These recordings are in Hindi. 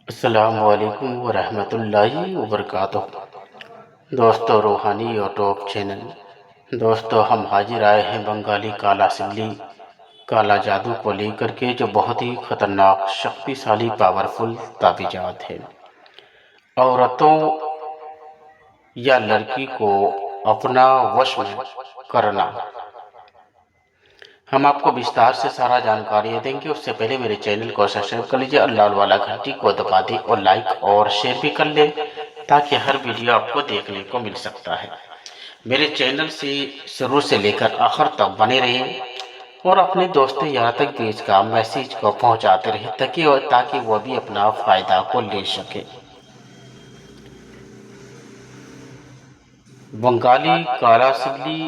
अस्सलामुअलैकुम वरहमतुल्लाहि वबरकातुहू। दोस्तों, रूहानी यूट्यूब चैनल। दोस्तों, हम हाजिर आए हैं बंगाली काला सिल्ली काला जादू को लेकर के, जो बहुत ही खतरनाक शक्तिशाली पावरफुल ताबीजात है। औरतों या लड़की को अपना वश में करना। हम आपको विस्तार से सारा जानकारी देंगे। उससे पहले मेरे चैनल को सब्सक्राइब कर लीजिए और लाल वाला घंटी को दबा दें और लाइक और शेयर भी कर लें, ताकि हर वीडियो आपको देखने को मिल सकता है। मेरे चैनल से शुरू से लेकर आखिर तक बने रहिए और अपने दोस्तों यार तक भी इसका मैसेज को पहुंचाते रहे, ताकि वह भी अपना फायदा को ले सके। बंगाली काला सिल्ली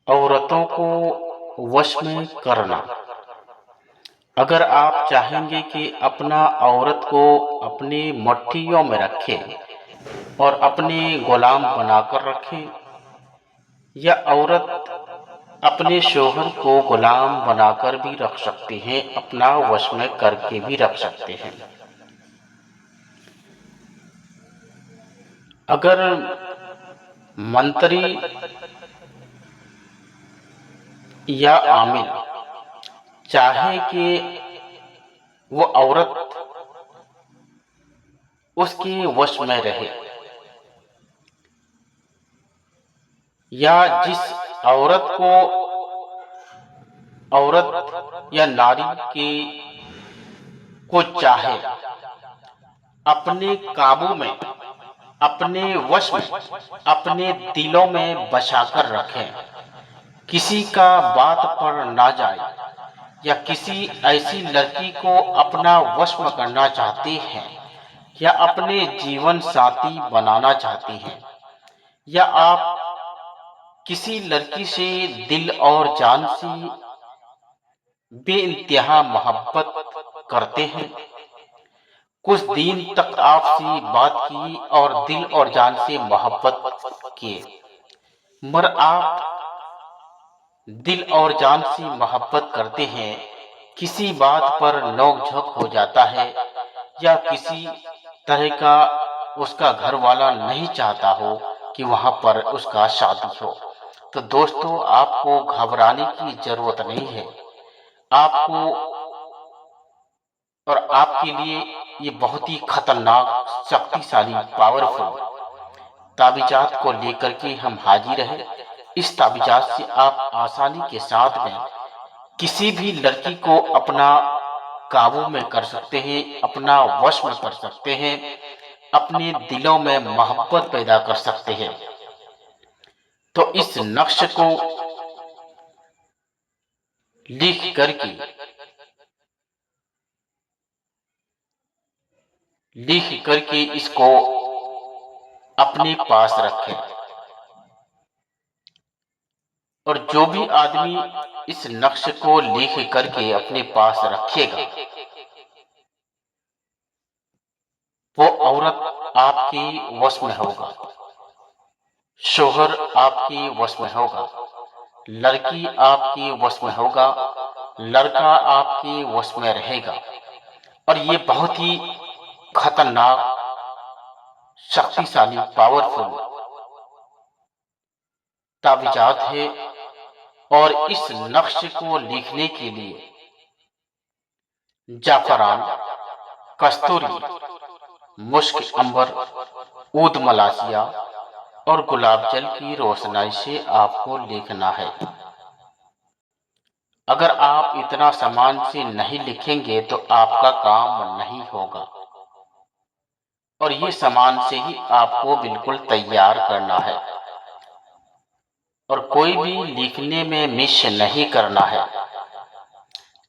औरतों को वश में करना। अगर आप चाहेंगे कि अपना औरत को अपनी मुट्ठियों में रखें और अपने गुलाम बनाकर रखें, या औरत अपने शोहर को गुलाम बनाकर भी रख सकती हैं, अपना वश में करके भी रख सकते हैं। अगर मंत्री या आमिल चाहे कि वो औरत उसके वश में रहे, या जिस औरत या नारी के को चाहे अपने काबू में, अपने वश में, अपने दिलों में बसाकर रखें, किसी का बात पर ना जाए, या किसी ऐसी लड़की को अपना वश में करना चाहते हैं, या अपने जीवन साथी बनाना चाहती हैं, या आप किसी लड़की से दिल और जान से बेइंतहा मोहब्बत करते हैं, कुछ दिन तक आपसे बात की और दिल और जान से मोहब्बत किए, मगर आप दिल और जान से मोहब्बत करते हैं, किसी बात पर नोक-झोंक हो जाता है, या किसी तरह का उसका घर वाला नहीं चाहता हो कि वहां पर उसका शादी हो, तो दोस्तों आपको घबराने की जरूरत नहीं है। आपको और आपके लिए ये बहुत ही खतरनाक, शक्तिशाली, पावरफुल ताबीजात को लेकर के हम हाजिर हैं। इस ताबीजात से आप आसानी के साथ में किसी भी लड़की को अपना काबू में कर सकते हैं, अपना वश में कर सकते हैं, अपने दिलों में मोहब्बत पैदा कर सकते हैं। तो इस नक्श को लिख करके इसको अपने पास रखें, और जो भी आदमी इस नक्श को लिख करके अपने पास रखेगा, वो औरत आपके वश में होगा, शोहर आपके वश में होगा, लड़की आपके वश में होगा, लड़का आपके वश में रहेगा। और ये बहुत ही खतरनाक, शक्तिशाली, पावरफुल ताबीजात है। और इस नक्श को लिखने के लिए जाफरान, कस्तूरी, मुश्क अंबर, ऊद मलासिया और गुलाब जल की रोशनाई से आपको लिखना है। अगर आप इतना सामान से नहीं लिखेंगे तो आपका काम नहीं होगा, और ये सामान से ही आपको बिल्कुल तैयार करना है, और कोई भी लिखने में मिस नहीं करना है।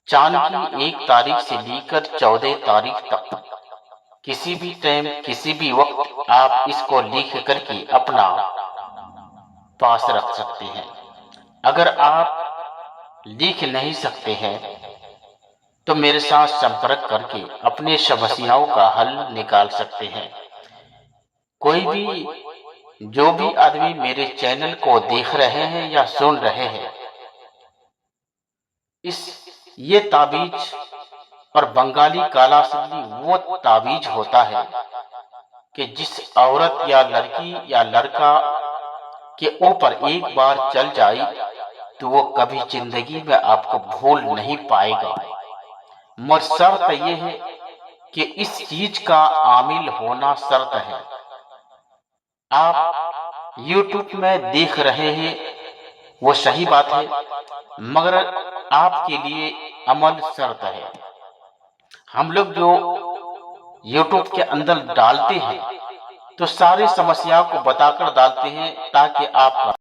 चांद की 1 तारीख से लेकर 14 तारीख तक किसी भी टाइम, किसी भी वक्त आप इसको लिख करके अपना पास रख सकते हैं। अगर आप लिख नहीं सकते हैं तो मेरे साथ संपर्क करके अपने समस्याओं का हल निकाल सकते हैं। कोई भी, जो भी आदमी मेरे चैनल को देख रहे हैं या सुन रहे हैं, ये ताबीज और बंगाली काला सिल्ली वो तावीज होता है कि जिस औरत या लड़की या लड़का के ऊपर एक बार चल जाए तो वो कभी जिंदगी में आपको भूल नहीं पाएगा। मगर शर्त ये है कि इस चीज का आमिल होना शर्त है। आप YouTube में देख रहे हैं वो सही बात है, मगर आपके लिए अमल शर्त है। हम लोग जो YouTube के अंदर डालते हैं तो सारी समस्याओं को बताकर डालते हैं ताकि आप